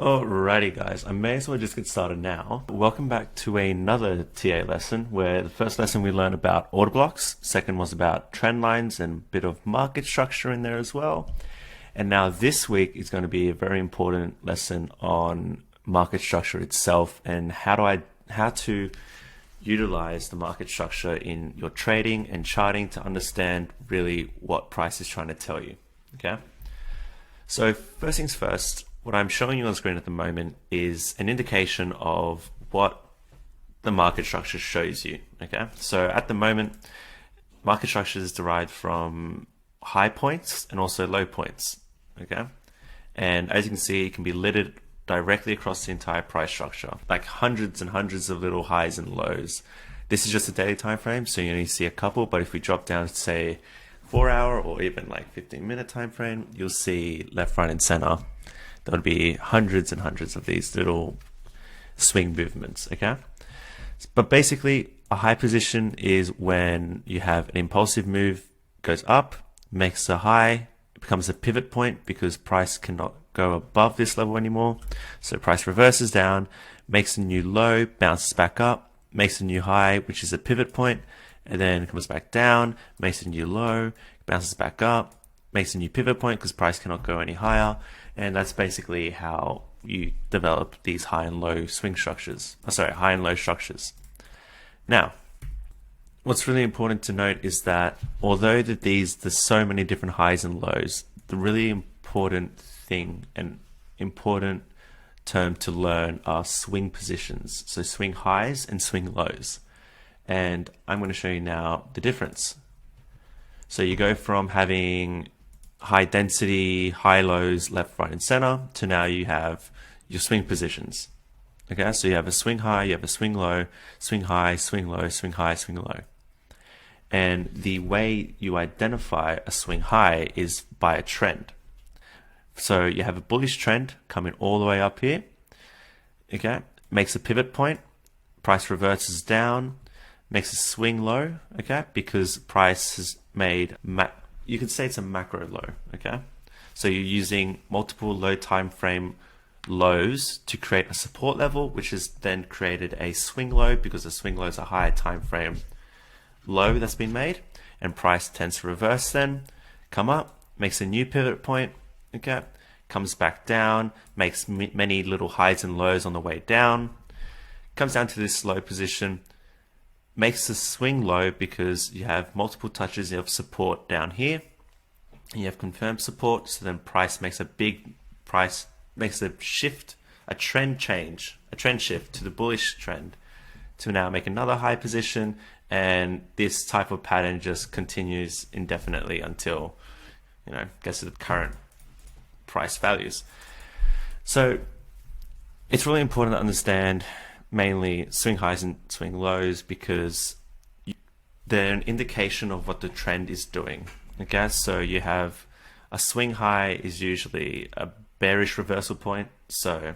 Alrighty guys, I may as well just get started now. Welcome back to another TA lesson where the first lesson we learned about order blocks, second was about trend lines and a bit of market structure in there as well. And now this week is going to be a very important lesson on market structure itself and how to utilize the market structure in your trading and charting to understand really what price is trying to tell you. Okay, so first things first, what I'm showing you on screen at the moment is an indication of what the market structure shows you. Okay, so at the moment, market structure is derived from high points and also low points. Okay, and as you can see, it can be littered directly across the entire price structure, like hundreds and hundreds of little highs and lows. This is just a daily time frame, so you only see a couple, but if we drop down to say 4-hour or even like 15-minute time frame, you'll see left, right, and center. There would be hundreds and hundreds of these little swing movements. Okay, but basically a high position is when you have an impulsive move, goes up, makes a high, it becomes a pivot point because price cannot go above this level anymore. So price reverses down, makes a new low, bounces back up, makes a new high, which is a pivot point, and then comes back down, makes a new low, bounces back up, makes a new pivot point because price cannot go any higher. And that's basically how you develop these high and low swing structures. High and low structures. Now, what's really important to note is that although there's so many different highs and lows, the really important thing and important term to learn are swing positions. So swing highs and swing lows. And I'm going to show you now the difference. So you go from having high density, high lows, left, right, and center, to now you have your swing positions. Okay, so you have a swing high, you have a swing low, swing high, swing low, swing high, swing low. And the way you identify a swing high is by a trend. So you have a bullish trend coming all the way up here. Okay, makes a pivot point, price reverses down, makes a swing low. Okay, because price has made you could say it's a macro low. Okay, so you're using multiple low time frame lows to create a support level, which has then created a swing low because the swing low is a higher time frame low that's been made, and price tends to reverse, then come up, makes a new pivot point. Okay, comes back down, makes many little highs and lows on the way down, comes down to this low position, makes a swing low because you have multiple touches of support down here. You have confirmed support, so then price makes a shift, a trend shift to the bullish trend to now make another high position, and this type of pattern just continues indefinitely until gets to the current price values. So it's really important to understand mainly swing highs and swing lows because they're an indication of what the trend is doing. Okay, so you have a swing high is usually a bearish reversal point. So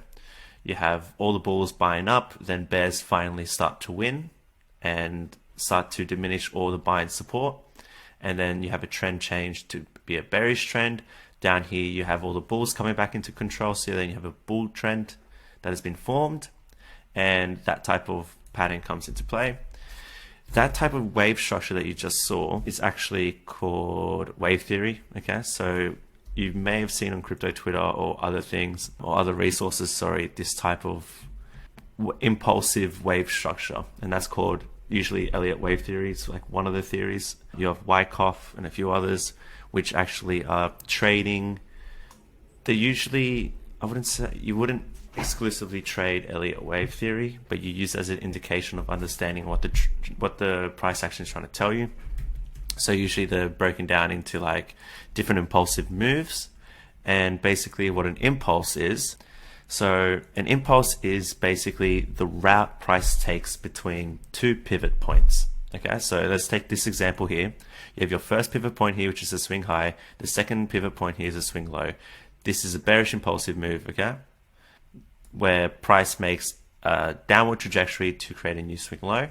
you have all the bulls buying up, then bears finally start to win and start to diminish all the buying support. And then you have a trend change to be a bearish trend. Down here, you have all the bulls coming back into control. So then you have a bull trend that has been formed, and that type of pattern comes into play. That type of wave structure that you just saw is actually called wave theory. Okay, so you may have seen on crypto Twitter or other things or other resources, this type of impulsive wave structure, and that's called usually Elliott wave theory. It's like one of the theories. You have Wyckoff and a few others, which actually are trading. They usually, you wouldn't exclusively trade Elliott wave theory, but you use it as an indication of understanding what the price action is trying to tell you. So usually they're broken down into like different impulsive moves, and basically what an impulse is. So an impulse is basically the route price takes between two pivot points. Okay, so let's take this example here. You have your first pivot point here, which is a swing high. The second pivot point here is a swing low. This is a bearish impulsive move, okay, where price makes a downward trajectory to create a new swing low.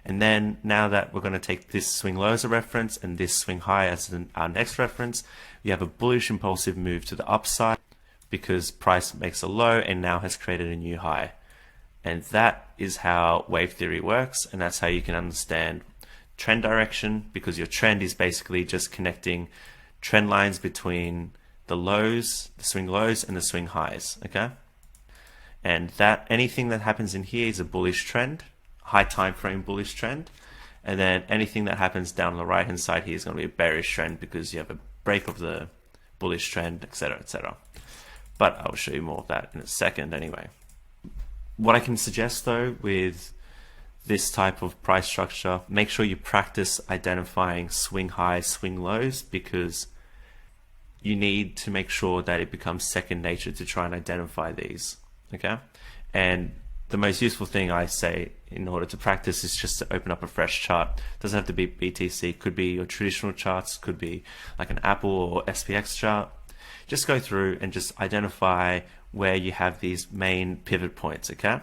And then now that we're going to take this swing low as a reference and this swing high as our next reference, you have a bullish impulsive move to the upside because price makes a low and now has created a new high. And that is how wave theory works, and that's how you can understand trend direction, because your trend is basically just connecting trend lines between the lows, the swing lows, and the swing highs, okay? And that anything that happens in here is a bullish trend, high time frame bullish trend, and then anything that happens down the right hand side here is going to be a bearish trend because you have a break of the bullish trend, etc., etc. But I'll show you more of that in a second anyway. What I can suggest though with this type of price structure, make sure you practice identifying swing highs, swing lows, because you need to make sure that it becomes second nature to try and identify these, okay? And the most useful thing I say in order to practice is just to open up a fresh chart. It doesn't have to be BTC, it could be your traditional charts, could be like an Apple or SPX chart. Just go through and just identify where you have these main pivot points, okay?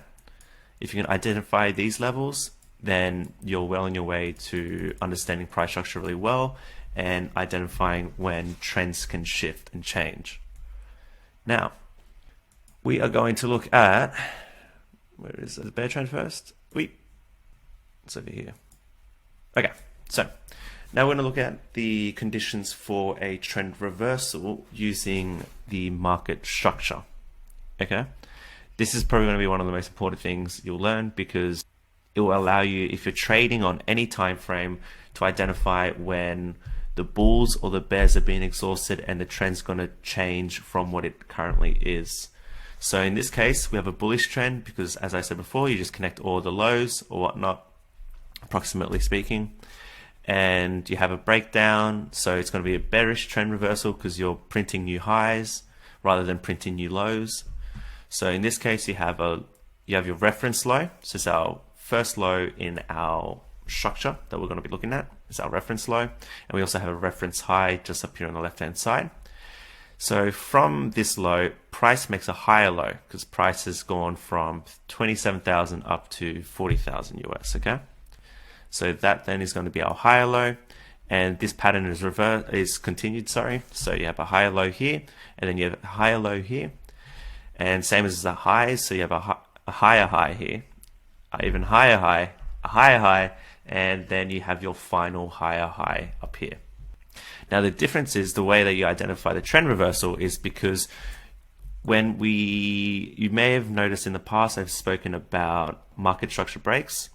If you can identify these levels, then you're well on your way to understanding price structure really well and identifying when trends can shift and change. Now, we are going to look at, where is it? The bear trend first? It's over here. Okay, so now we're going to look at the conditions for a trend reversal using the market structure. Okay, this is probably going to be one of the most important things you'll learn, because it will allow you, if you're trading on any time frame, to identify when the bulls or the bears are being exhausted and the trend's going to change from what it currently is. So in this case, we have a bullish trend because, as I said before, you just connect all the lows or whatnot, approximately speaking, and you have a breakdown. So it's going to be a bearish trend reversal because you're printing new highs rather than printing new lows. So in this case, you have your reference low. So it's our first low in our structure that we're going to be looking at. It's our reference low, and we also have a reference high just up here on the left hand side. So from this low, price makes a higher low because price has gone from 27,000 up to 40,000 US, okay? So that then is going to be our higher low, and this pattern is continued, sorry. So you have a higher low here, and then you have a higher low here, and same as the highs, so you have a higher high here, even higher high, a higher high, and then you have your final higher high up here. Now the difference is the way that you identify the trend reversal is because you may have noticed in the past I've spoken about market structure breaks.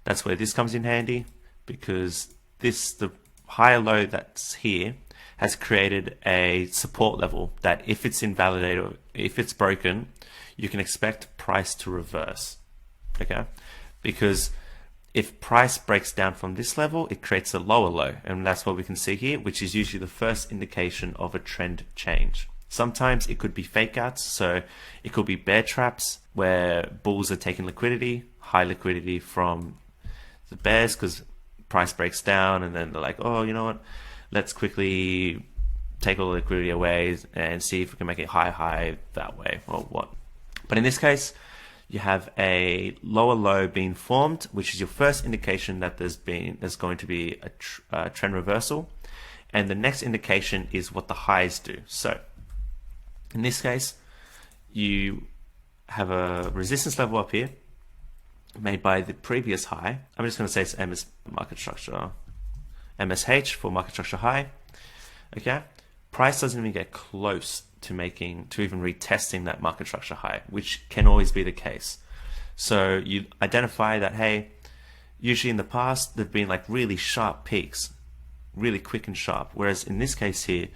That's where this comes in handy, because the higher low that's here has created a support level that if it's invalidated or if it's broken, you can expect price to reverse, okay? Because if price breaks down from this level, it creates a lower low, and that's what we can see here, which is usually the first indication of a trend change. Sometimes it could be fake outs, so it could be bear traps where bulls are taking liquidity, high liquidity from the bears because price breaks down, and then they're like, oh, you know what, let's quickly take all the liquidity away and see if we can make it high that way or what. But in this case, you have a lower low being formed, which is your first indication that there's going to be a trend reversal. And the next indication is what the highs do. So in this case, you have a resistance level up here made by the previous high. I'm just going to say it's MS market structure, MSH for market structure high. Okay, price doesn't even get close to even retesting that market structure high, which can always be the case. So you identify that, hey, usually in the past there've been like really sharp peaks, really quick and sharp, whereas in this case here,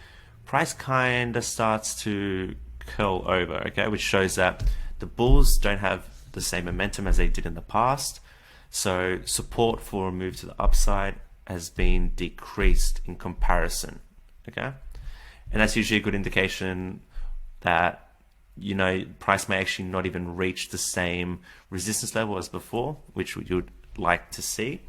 price kind of starts to curl over, okay, which shows that the bulls don't have the same momentum as they did in the past. So support for a move to the upside has been decreased in comparison, okay? And that's usually a good indication that, you know, price may actually not even reach the same resistance level as before, which you would like to see.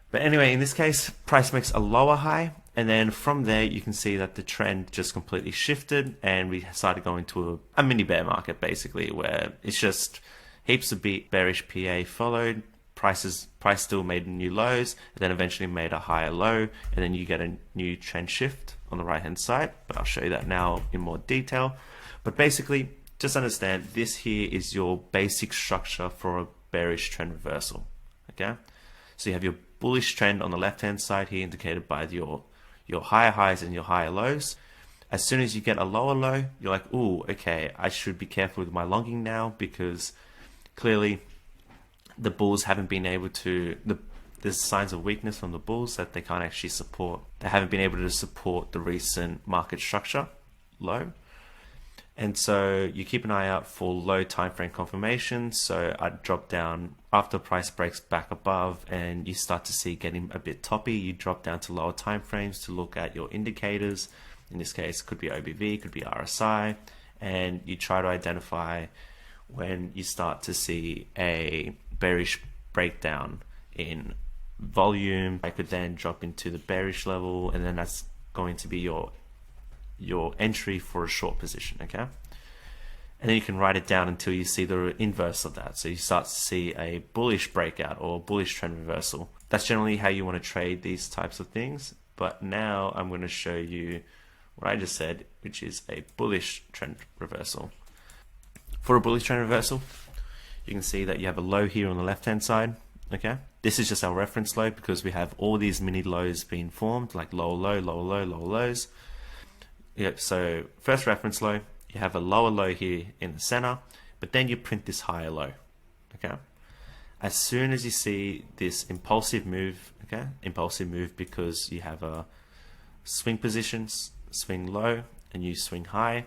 But anyway, in this case, price makes a lower high, and then from there you can see that the trend just completely shifted, and we started going to a mini bear market basically, where it's just heaps of bearish PA followed. Price still made new lows, and then eventually made a higher low, and then you get a new trend shift on the right hand side, but I'll show you that now in more detail. But basically, just understand this here is your basic structure for a bearish trend reversal. Okay, so you have your bullish trend on the left hand side here, indicated by your higher highs and your higher lows. As soon as you get a lower low, you're like, ooh, okay, I should be careful with my longing now, because clearly the bulls haven't been able to, there's signs of weakness from the bulls that they can't actually support. They haven't been able to support the recent market structure low. And so you keep an eye out for low time frame confirmation. So I'd drop down after price breaks back above and you start to see getting a bit toppy. You drop down to lower time frames to look at your indicators. In this case, it could be OBV, could be RSI, and you try to identify when you start to see a bearish breakdown in volume. I could then drop into the bearish level, and then that's going to be your entry for a short position, okay? And then you can write it down until you see the inverse of that. So you start to see a bullish breakout or bullish trend reversal. That's generally how you want to trade these types of things. But now I'm going to show you what I just said, which is a bullish trend reversal. For a bullish trend reversal, you can see that you have a low here on the left hand side, okay? This is just our reference low because we have all these mini lows being formed, like lower low, lower low, lower lows. Yep, so first reference low, you have a lower low here in the center, but then you print this higher low, okay? As soon as you see this impulsive move, okay? Impulsive move because you have a swing positions, swing low, and you swing high,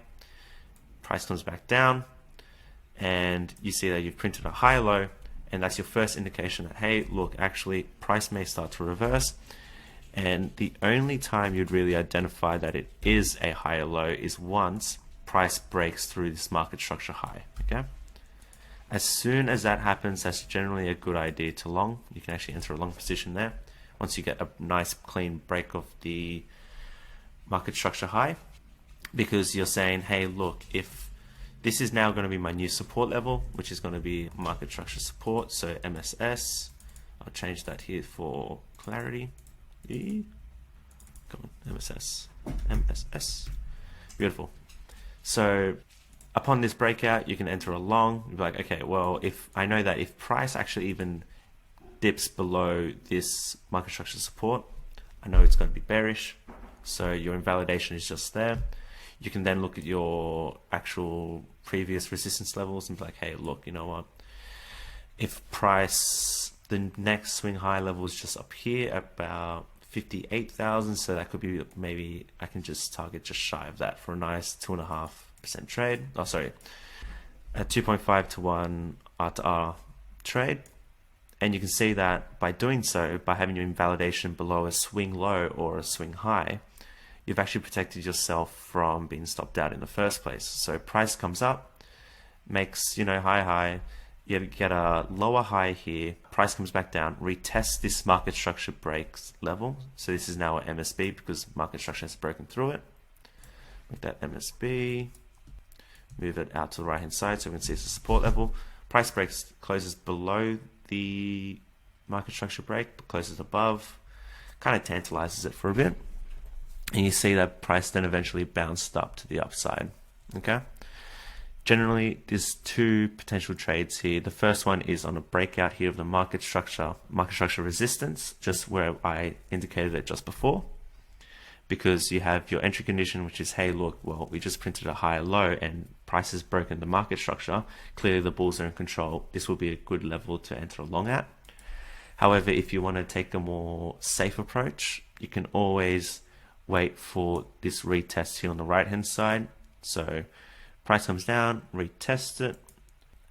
price comes back down, and you see that you've printed a higher low, and that's your first indication that, hey, look, actually price may start to reverse. And the only time you'd really identify that it is a higher low is once price breaks through this market structure high, okay? As soon as that happens, that's generally a good idea to long. You can actually enter a long position there once you get a nice clean break of the market structure high, because you're saying, hey, look, if this is now going to be my new support level, which is going to be market structure support, so MSS, I'll change that here for clarity. Come on, MSS, MSS, beautiful. So upon this breakout, you can enter a long. You'll be like, okay, well, if I know that if price actually even dips below this market structure support, I know it's going to be bearish. So your invalidation is just there. You can then look at your actual previous resistance levels and be like, hey, look, you know what? If price, the next swing high level is just up here about 58,000, so that could be, maybe I can just target just shy of that for a nice 2.5% trade. Oh, sorry, a 2.5 to 1 R to R trade. And you can see that by doing so, by having your invalidation below a swing low or a swing high, you've actually protected yourself from being stopped out in the first place. So price comes up, makes, you know, high, you get a lower high here, price comes back down, retests this market structure breaks level. So this is now an MSB because market structure has broken through it. Make that MSB, move it out to the right hand side so we can see it's a support level. Price breaks, closes below the market structure break, but closes above, kind of tantalizes it for a bit. And you see that price then eventually bounced up to the upside, okay? Generally, there's two potential trades here. The first one is on a breakout here of the market structure resistance, just where I indicated it just before, because you have your entry condition, which is, hey, look, well, we just printed a higher low and price has broken the market structure. Clearly the bulls are in control. This will be a good level to enter along at. However, if you want to take a more safe approach, you can always wait for this retest here on the right hand side. So price comes down, retest it,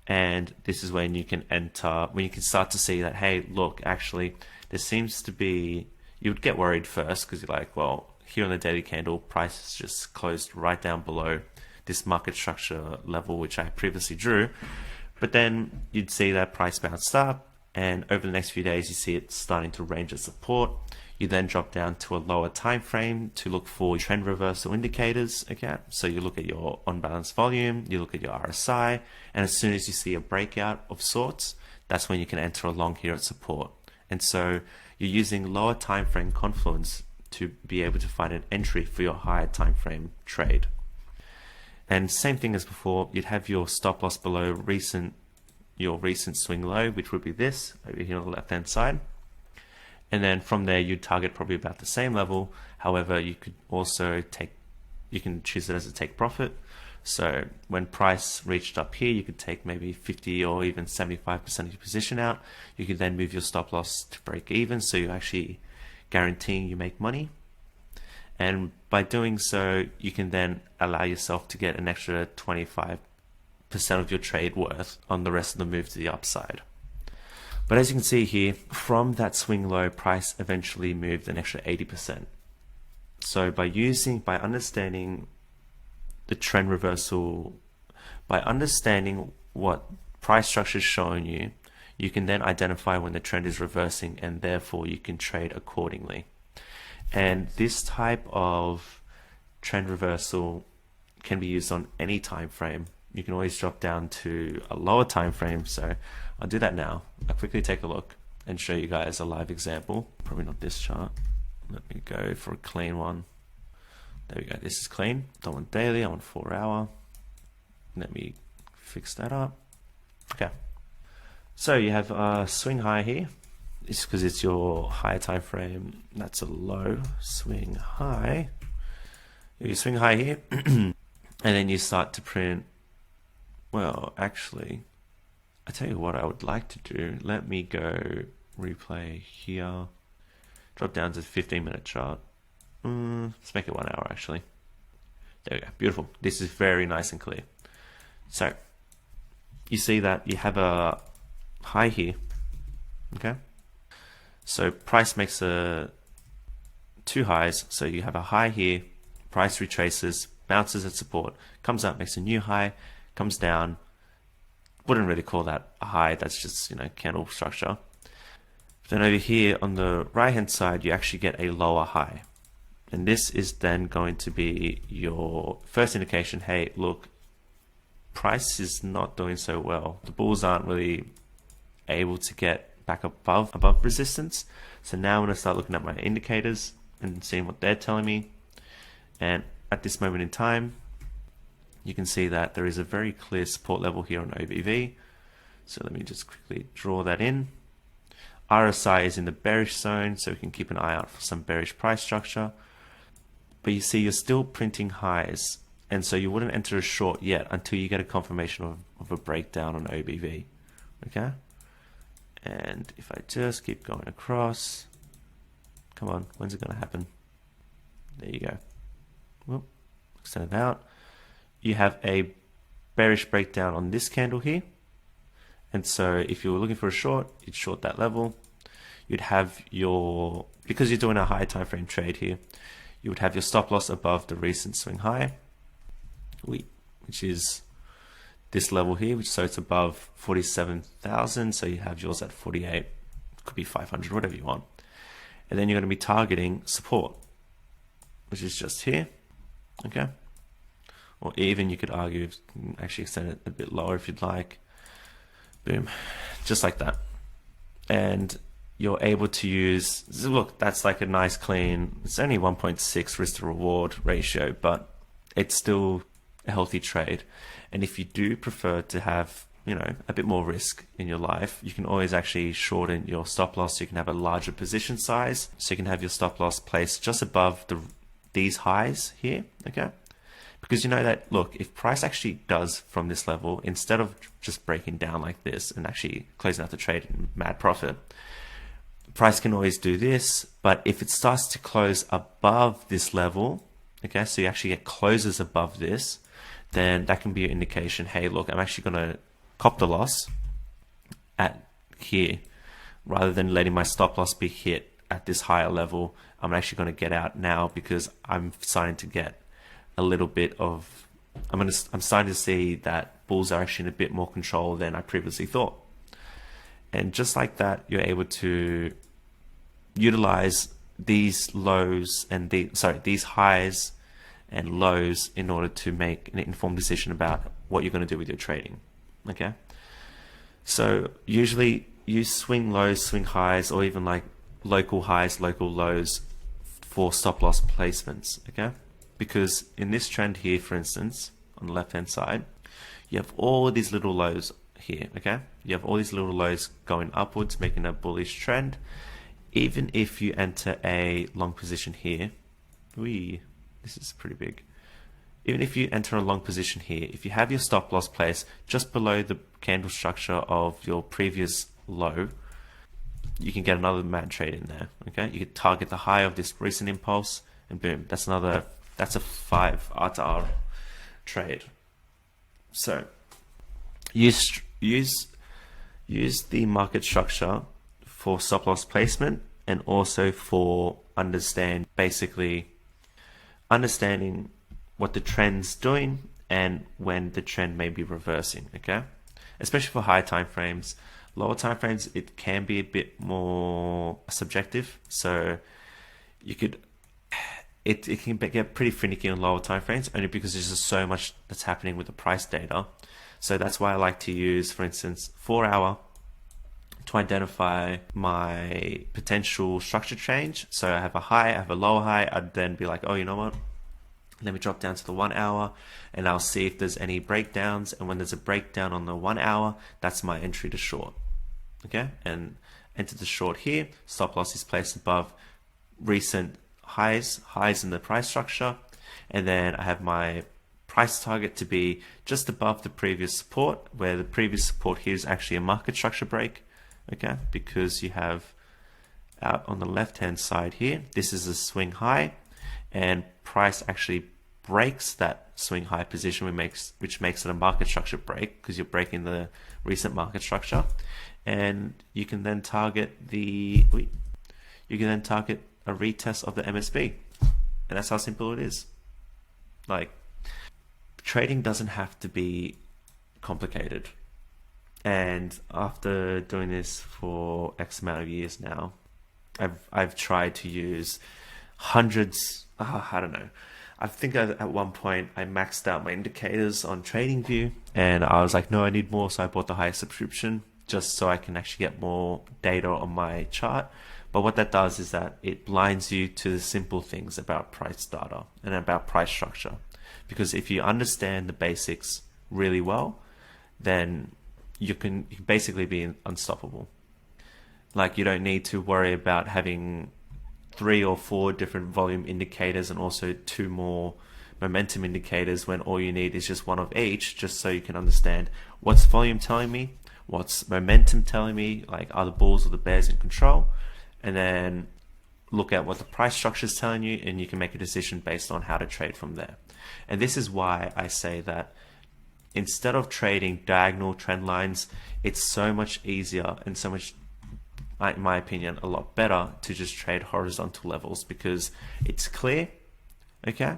and this is when you can enter, when you can start to see that, hey, look, actually there seems to be, you would get worried first because you're like, well, here on the daily candle, price is just closed right down below this market structure level which I previously drew. But then you'd see that price bounced up, and over the next few days you see it starting to range of support. You then drop down to a lower time frame to look for trend reversal indicators. Okay, so you look at your unbalanced volume, you look at your RSI, and as soon as you see a breakout of sorts, that's when you can enter along here at support. And so you're using lower time frame confluence to be able to find an entry for your higher time frame trade. And same thing as before, you'd have your stop loss below your recent swing low, which would be this over here on the left hand side. And then from there you'd target probably about the same level. However, you could also you can choose it as a take profit. So when price reached up here, you could take maybe 50 or even 75% of your position out. You could then move your stop loss to break even, so you're actually guaranteeing you make money. And by doing so, you can then allow yourself to get an extra 25% of your trade worth on the rest of the move to the upside. But as you can see here, from that swing low, price eventually moved an extra 80%. So by understanding the trend reversal, by understanding what price structure is showing you, you can then identify when the trend is reversing, and therefore you can trade accordingly. And this type of trend reversal can be used on any time frame. You can always drop down to a lower time frame. So I'll do that now. I'll quickly take a look and show you guys a live example. Probably not this chart. Let me go for a clean one. There we go. This is clean. Don't want daily. I want 4 hour. Let me fix that up. Okay. So you have a swing high here. It's because it's your higher time frame. That's a low swing high. You swing high here, and then you start to print. Well, actually, I tell you what I would like to do. Let me go replay here. Drop down to the 15-minute chart. Let's make it 1 hour actually. There we go. Beautiful. This is very nice and clear. So you see that you have a high here. Okay. So price makes two highs. So you have a high here, price retraces, bounces at support, comes up, makes a new high, comes down. Wouldn't really call that a high. That's just, candle structure. Then over here on the right hand side, you actually get a lower high. And this is then going to be your first indication. Hey, look, price is not doing so well. The bulls aren't really able to get back above resistance. So now I'm going to start looking at my indicators and seeing what they're telling me. And at this moment in time, you can see that there is a very clear support level here on OBV. So let me just quickly draw that in. RSI is in the bearish zone, so we can keep an eye out for some bearish price structure. But you see you're still printing highs, and so you wouldn't enter a short yet until you get a confirmation of a breakdown on OBV. Okay? And if I just keep going across, come on, when's it going to happen? There you go. Whoop, extend it out. You have a bearish breakdown on this candle here. And so if you were looking for a short, you'd short that level. You'd have because you're doing a high time frame trade here, you would have your stop loss above the recent swing high, which is this level here, so it's above 47,000. So you have yours at 48, could be 500, whatever you want. And then you're going to be targeting support, which is just here. Okay. Or even you could argue, actually extend it a bit lower if you'd like. Boom, just like that. And you're able to use, look, that's like a nice clean, it's only 1.6 risk to reward ratio, but it's still a healthy trade. And if you do prefer to have, a bit more risk in your life, you can always actually shorten your stop loss. So you can have a larger position size. So you can have your stop loss placed just above these highs here, okay? Because you know that, look, if price actually does from this level, instead of just breaking down like this and actually closing out the trade in mad profit, price can always do this. But if it starts to close above this level, okay, so you actually get closes above this, then that can be an indication, hey, look, I'm actually going to cop the loss at here rather than letting my stop loss be hit at this higher level. I'm actually going to get out now because I'm starting to get a little bit of, I'm starting to see that bulls are actually in a bit more control than I previously thought. And just like that, you're able to utilize these lows and these highs and lows in order to make an informed decision about what you're going to do with your trading. Okay. So usually you swing lows, swing highs, or even like local highs, local lows for stop loss placements. Okay. Because in this trend here, for instance, on the left hand side, you have all these little lows here, okay? You have all these little lows going upwards, making a bullish trend. Even if you enter a long position here, this is pretty big. Even if you enter a long position here, if you have your stop loss placed just below the candle structure of your previous low, you can get another mad trade in there, okay? You can target the high of this recent impulse, and boom, that's a 5 R trade. So use the market structure for stop loss placement, and also for basically understanding what the trend's doing and when the trend may be reversing, okay? Especially for high time frames. Lower time frames, it can be a bit more subjective, so you could it can get pretty finicky on lower time frames, only because there's just so much that's happening with the price data. So that's why I like to use, for instance, 4 hour to identify my potential structure change. So I have a high, I have a lower high, I'd then be like, oh, you know what? Let me drop down to the 1 hour and I'll see if there's any breakdowns. And when there's a breakdown on the 1 hour, that's my entry to short. Okay, and enter the short here. Stop loss is placed above recent highs in the price structure. And then I have my price target to be just above the previous support, where the previous support here is actually a market structure break. Okay, because you have out on the left hand side here, this is a swing high, and price actually breaks that swing high position, which makes it a market structure break, because you're breaking the recent market structure. And you can then target a retest of the MSB, and that's how simple it is. Like, trading doesn't have to be complicated. And after doing this for X amount of years now, I've tried to use hundreds. I don't know. I think at one point I maxed out my indicators on TradingView, and I was like, no, I need more. So I bought the highest subscription just so I can actually get more data on my chart. But what that does is that it blinds you to the simple things about price data and about price structure. Because if you understand the basics really well, then you can basically be unstoppable. Like, you don't need to worry about having 3 or 4 different volume indicators and also 2 more momentum indicators, when all you need is just one of each, just so you can understand what's volume telling me, what's momentum telling me, like are the bulls or the bears in control, and then look at what the price structure is telling you, and you can make a decision based on how to trade from there. And this is why I say that instead of trading diagonal trend lines, it's so much easier and so much, in my opinion, a lot better to just trade horizontal levels, because it's clear, okay?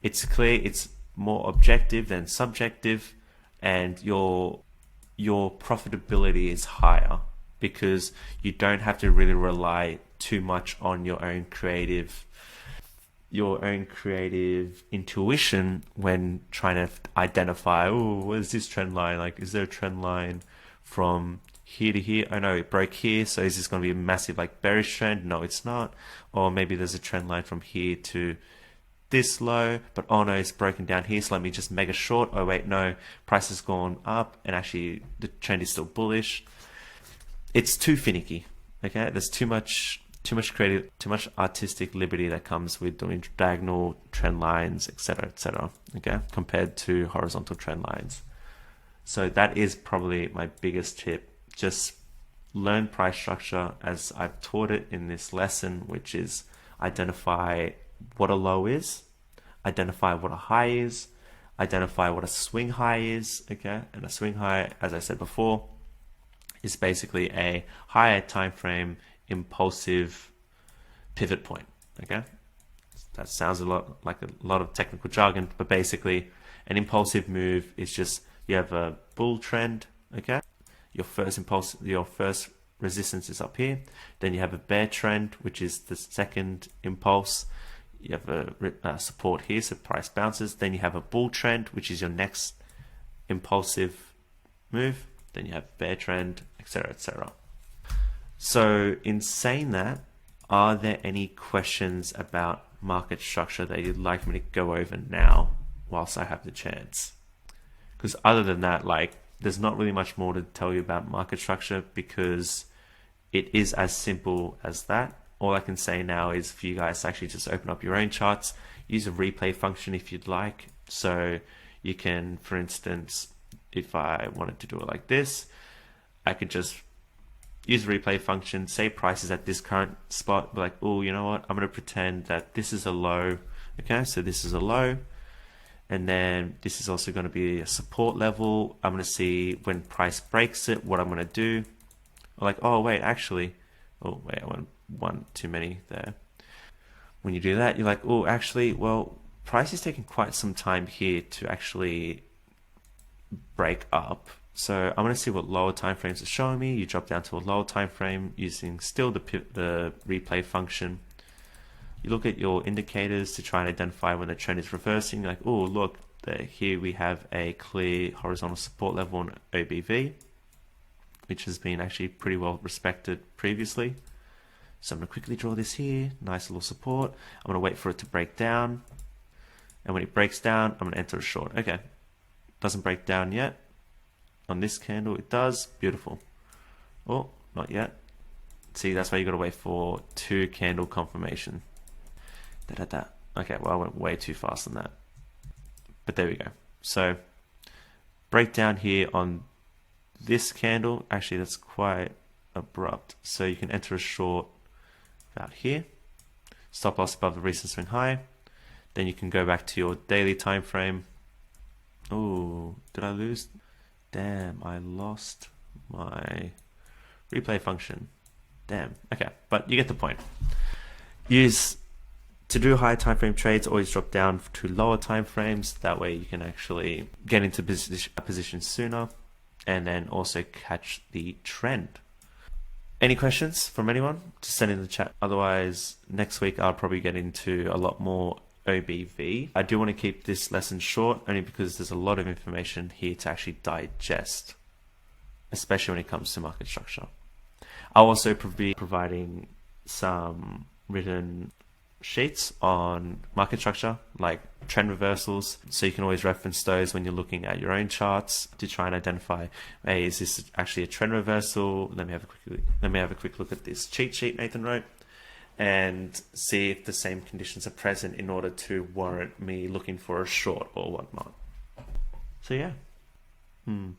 It's clear, it's more objective than subjective, and your profitability is higher because you don't have to really rely too much on your own creative intuition when trying to identify, oh, what is this trend line? Like, is there a trend line from here to here? Oh no, it broke here, so is this going to be a massive like bearish trend? No, it's not. Or maybe there's a trend line from here to this low, but oh no, it's broken down here, so let me just mega short. Oh wait, no, price has gone up and actually the trend is still bullish. It's too finicky, okay? There's too much creative, too much artistic liberty that comes with doing diagonal trend lines, etc., okay, compared to horizontal trend lines. So that is probably my biggest tip. Just learn price structure as I've taught it in this lesson, which is identify what a low is, identify what a high is, identify what a swing high is, okay? And a swing high, as I said before, is basically a higher time frame impulsive pivot point, okay? That sounds a lot like a lot of technical jargon, but basically an impulsive move is just, you have a bull trend, okay? Your first resistance is up here. Then you have a bear trend, which is the second impulse. You have a support here, so price bounces. Then you have a bull trend, which is your next impulsive move. Then you have bear trend, etc., etc. So in saying that, are there any questions about market structure that you'd like me to go over now, whilst I have the chance. Because other than that, like, there's not really much more to tell you about market structure because it is as simple as that. All I can say now is for you guys to actually just open up your own charts, use a replay function if you'd like. So you can, for instance, if I wanted to do it like this, I could just use the replay function, say prices at this current spot, be like, oh, you know what? I'm going to pretend that this is a low. Okay, so this is a low. And then this is also going to be a support level. I'm going to see when price breaks it, what I'm going to do. Like, oh, wait, actually, oh, wait, I went one too many there. When you do that, you're like, oh, actually, well, price is taking quite some time here to actually break up. So I'm going to see what lower time frames are showing me. You drop down to a lower time frame using still the replay function. You look at your indicators to try and identify when the trend is reversing. Like, oh, look, here we have a clear horizontal support level on OBV, which has been actually pretty well respected previously. So I'm going to quickly draw this here. Nice little support. I'm going to wait for it to break down. And when it breaks down, I'm going to enter a short. Okay. Doesn't break down yet. On this candle, it does. Beautiful. Oh, not yet. See, that's why you got to wait for 2 candle confirmation. Okay, well, I went way too fast on that. But there we go. So, breakdown here on this candle. Actually, that's quite abrupt. So you can enter a short about here. Stop loss above the recent swing high. Then you can go back to your daily time frame. Oh, did I lose? Damn, I lost my replay function. Damn. Okay, but you get the point. To do higher time frame trades, always drop down to lower time frames. That way you can actually get into position sooner and then also catch the trend. Any questions from anyone? Just send in the chat. Otherwise, next week I'll probably get into a lot more OBV. I do want to keep this lesson short only because there's a lot of information here to actually digest, especially when it comes to market structure. I'll also be providing some written sheets on market structure, like trend reversals, so you can always reference those when you're looking at your own charts to try and identify, hey, is this actually a trend reversal? Let me have a quick look at this cheat sheet Nathan wrote and see if the same conditions are present in order to warrant me looking for a short or whatnot. So yeah. No,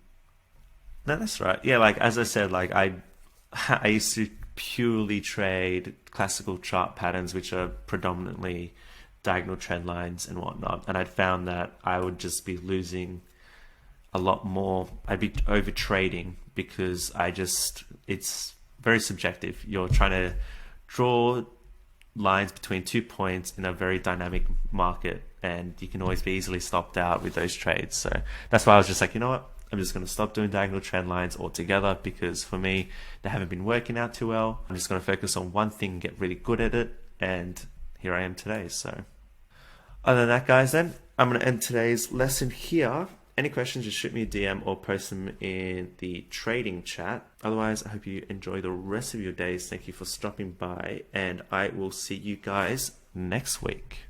that's right. Yeah, like as I said, like I used to purely trade classical chart patterns, which are predominantly diagonal trend lines and whatnot. And I'd found that I would just be losing a lot more. I'd be over trading because it's very subjective. You're trying to draw lines between 2 points in a very dynamic market, and you can always be easily stopped out with those trades. So that's why I was just like, you know what? I'm just going to stop doing diagonal trend lines altogether because for me, they haven't been working out too well. I'm just going to focus on one thing and get really good at it. And here I am today. So other than that, guys, then I'm going to end today's lesson here. Any questions, just shoot me a DM or post them in the trading chat. Otherwise, I hope you enjoy the rest of your days. Thank you for stopping by, and I will see you guys next week.